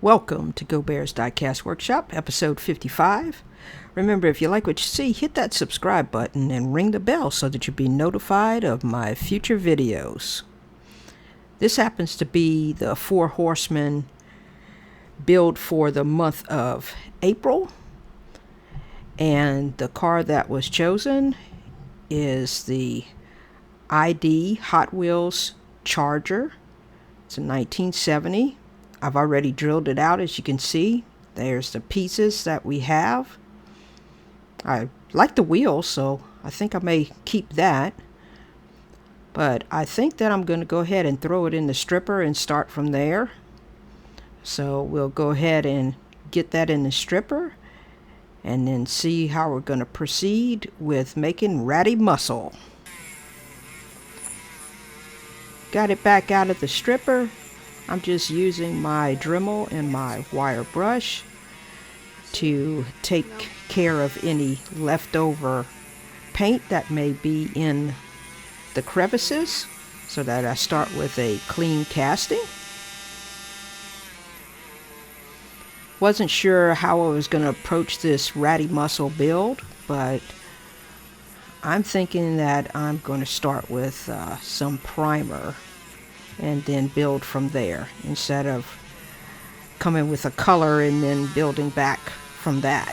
Welcome to Go Bears Diecast Workshop, episode 55. Remember, if you like what you see, hit that subscribe button and ring the bell so that you'll be notified of my future videos. This happens to be the Four Horsemen build for the month of April. And the car that was chosen is the ID Hot Wheels Charger. It's a 1970. I've already drilled it out, as you can see. There's the pieces that we have. I like the wheel, so I think I may keep that. But I think that I'm going to go ahead and throw it in the stripper and start from there. So we'll go ahead and get that in the stripper and then see how we're going to proceed with making ratty muscle. Got it back out of the stripper. I'm just using my Dremel and my wire brush to take care of any leftover paint that may be in the crevices so that I start with a clean casting. Wasn't sure how I was going to approach this ratty muscle build, but I'm thinking that I'm going to start with some primer and then build from there instead of coming with a color and then building back from that.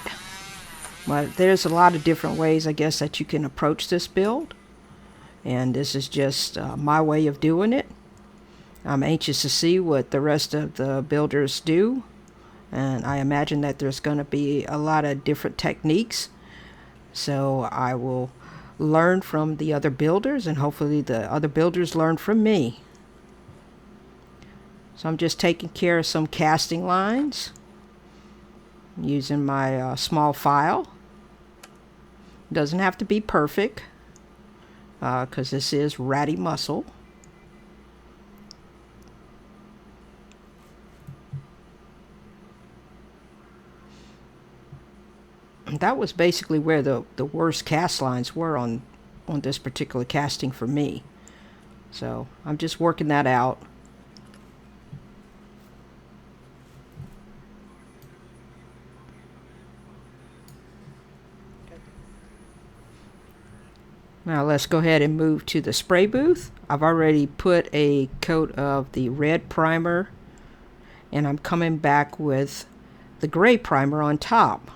But there's a lot of different ways, I guess, that you can approach this build, and this is just my way of doing it. I'm anxious to see what the rest of the builders do, and I imagine that there's going to be a lot of different techniques, so I will learn from the other builders, and hopefully the other builders learn from me. So I'm just taking care of some casting lines using my small file. Doesn't have to be perfect because this is ratty muscle. And that was basically where the worst cast lines were on this particular casting for me. So I'm just working that out. Now let's go ahead and move to the spray booth. I've already put a coat of the red primer, and I'm coming back with the gray primer on top.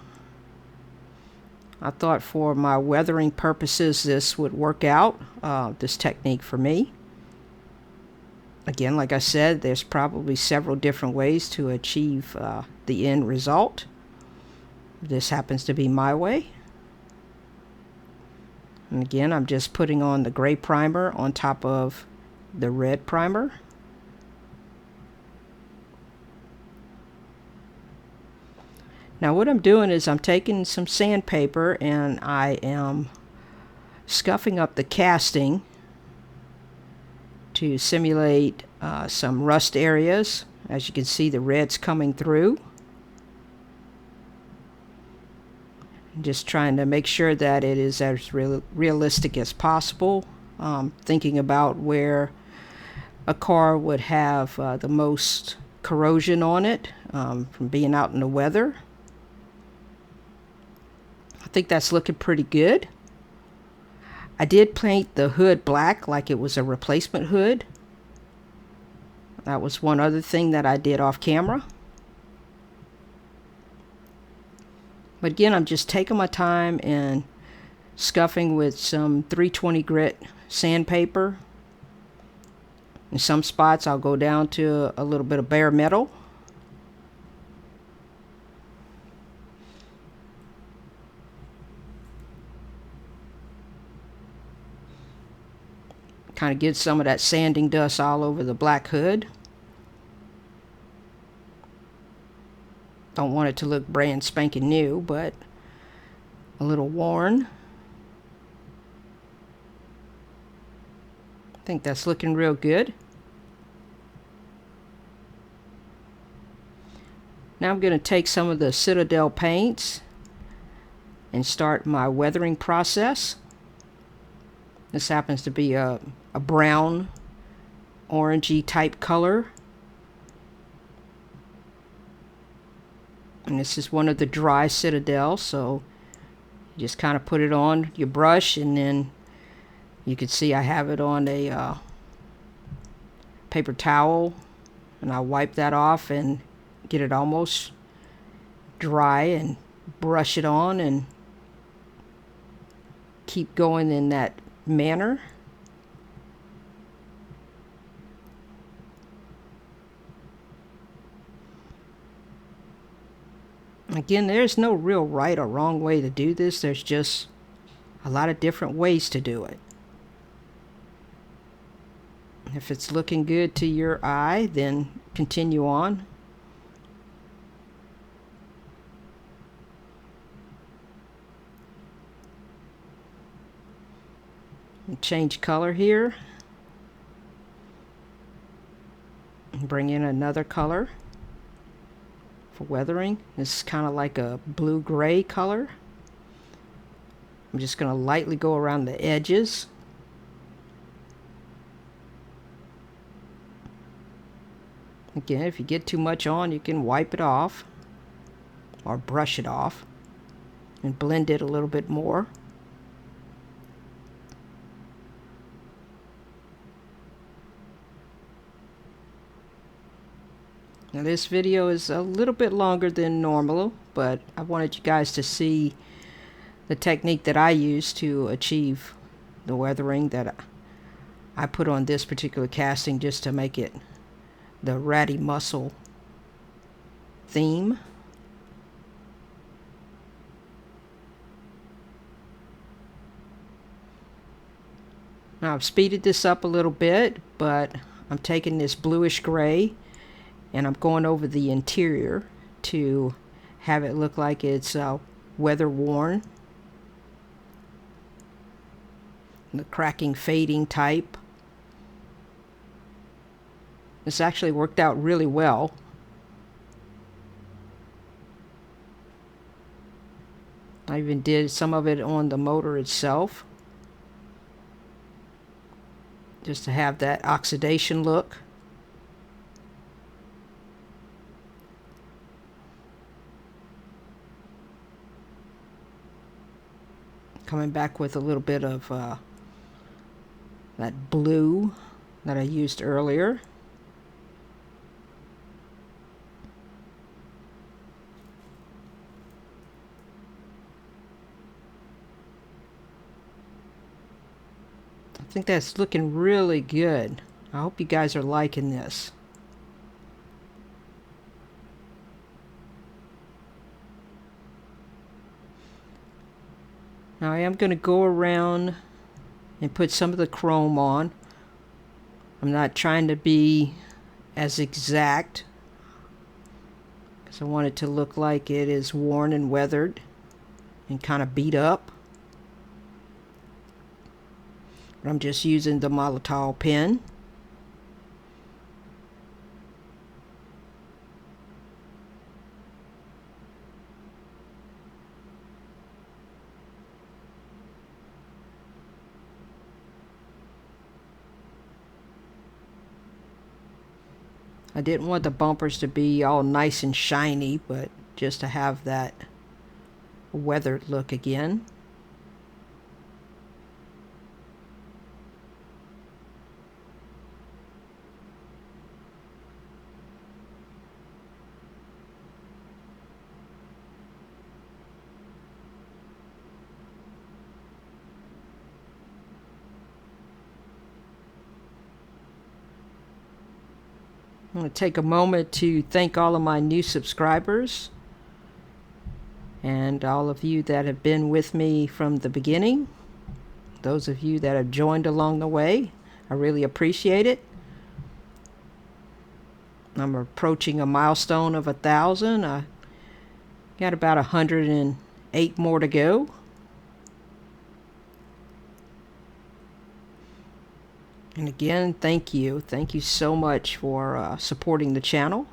I thought for my weathering purposes this would work out, this technique for me. Again, like I said, there's probably several different ways to achieve the end result. This happens to be my way. And again, I'm just putting on the gray primer on top of the red primer. Now what I'm doing is I'm taking some sandpaper and I am scuffing up the casting to simulate some rust areas. As you can see, the red's coming through. Just trying to make sure that it is as realistic as possible. Thinking about where a car would have the most corrosion on it from being out in the weather. I think that's looking pretty good. I did paint the hood black like it was a replacement hood. That was one other thing that I did off camera. But again, I'm just taking my time and scuffing with some 320 grit sandpaper. In some spots, I'll go down to a little bit of bare metal. Kind of get some of that sanding dust all over the black hood. Don't want it to look brand spanking new, but a little worn. I think that's looking real good. Now I'm going to take some of the Citadel paints and start my weathering process. This happens to be a brown, orangey type color. And this is one of the dry Citadel, so you just kind of put it on your brush, and then you can see I have it on a paper towel, and I wipe that off and get it almost dry and brush it on and keep going in that manner. Again, there's no real right or wrong way to do this. There's just a lot of different ways to do it. If it's looking good to your eye, then continue on. And change color here. And bring in another color for weathering. This is kind of like a blue-gray color. I'm just going to lightly go around the edges. Again, if you get too much on, you can wipe it off or brush it off and blend it a little bit more. Now this video is a little bit longer than normal, but I wanted you guys to see the technique that I use to achieve the weathering that I put on this particular casting, just to make it the ratty mussel theme. Now I've speeded this up a little bit, but I'm taking this bluish gray and I'm going over the interior to have it look like it's weather worn. The cracking, fading type. This actually worked out really well. I even did some of it on the motor itself, just to have that oxidation look. Coming back with a little bit of that blue that I used earlier. I think that's looking really good. I hope you guys are liking this. Now I am going to go around and put some of the chrome on. I'm not trying to be as exact because I want it to look like it is worn and weathered and kind of beat up. But I'm just using the Molotov pen. I didn't want the bumpers to be all nice and shiny, but just to have that weathered look again. I'm going to take a moment to thank all of my new subscribers and all of you that have been with me from the beginning. Those of you that have joined along the way, I really appreciate it. I'm approaching a milestone of 1,000. I got about 108 more to go. And again, thank you. Thank you so much for supporting the channel.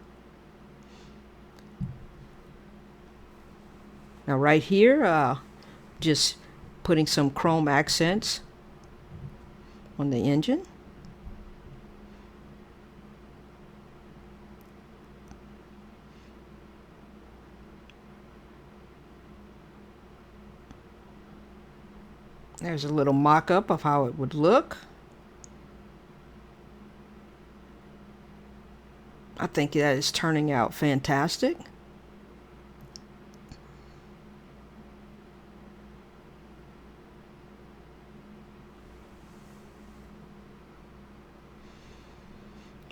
Now right here, just putting some chrome accents on the engine. There's a little mock-up of how it would look. I think that is turning out fantastic.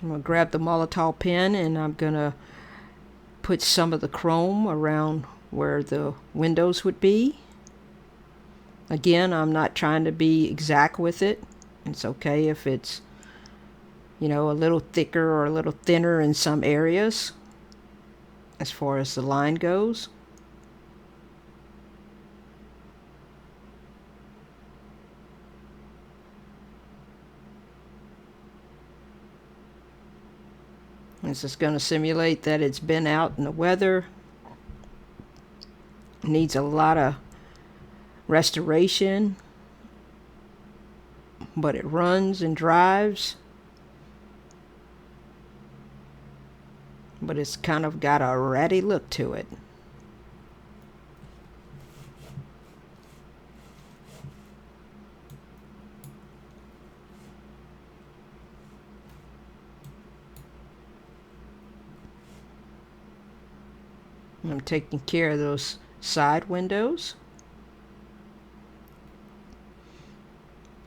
I'm going to grab the Molotov pen and I'm going to put some of the chrome around where the windows would be. Again, I'm not trying to be exact with it. It's okay if it's, a little thicker or a little thinner in some areas as far as the line goes. This is going to simulate that it's been out in the weather. It needs a lot of restoration, but it runs and drives. But it's kind of got a ratty look to it. I'm taking care of those side windows.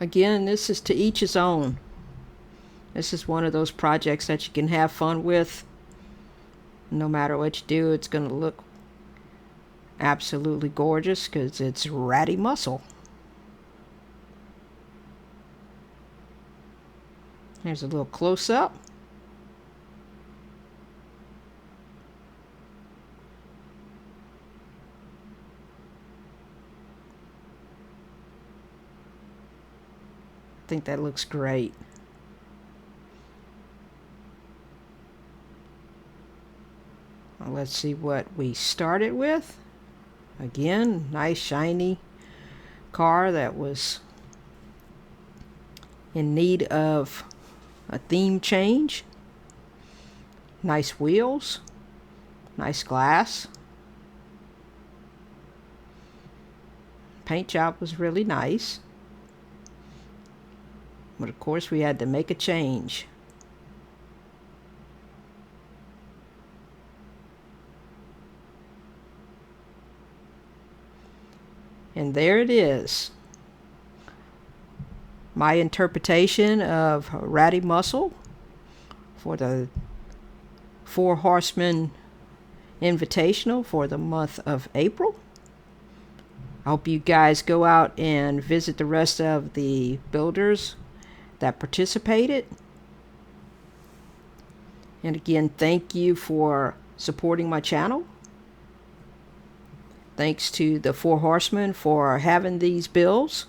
Again, this is to each his own. This is one of those projects that you can have fun with. No matter what you do, it's going to look absolutely gorgeous because it's ratty muscle. Here's a little close-up. I think that looks great. Well, let's see what we started with. Again, nice shiny car that was in need of a theme change. Nice wheels, nice glass. Paint job was really nice. But of course we had to make a change. And there it is. My interpretation of ratty muscle for the Four Horsemen Invitational for the month of April. I hope you guys go out and visit the rest of the builders that participated. And again, thank you for supporting my channel. Thanks to the Four Horsemen for having these builds.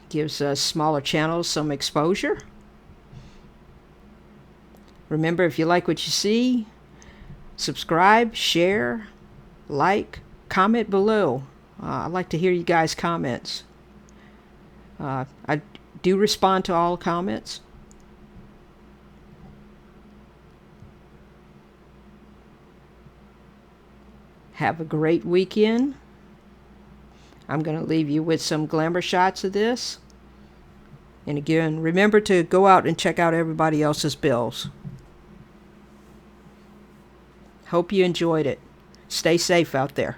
Gives us smaller channels some exposure. Remember, if you like what you see, subscribe, share, like, comment below. I'd like to hear you guys' comments. I do respond to all comments. Have a great weekend. I'm going to leave you with some glamour shots of this. And again, remember to go out and check out everybody else's builds. Hope you enjoyed it. Stay safe out there.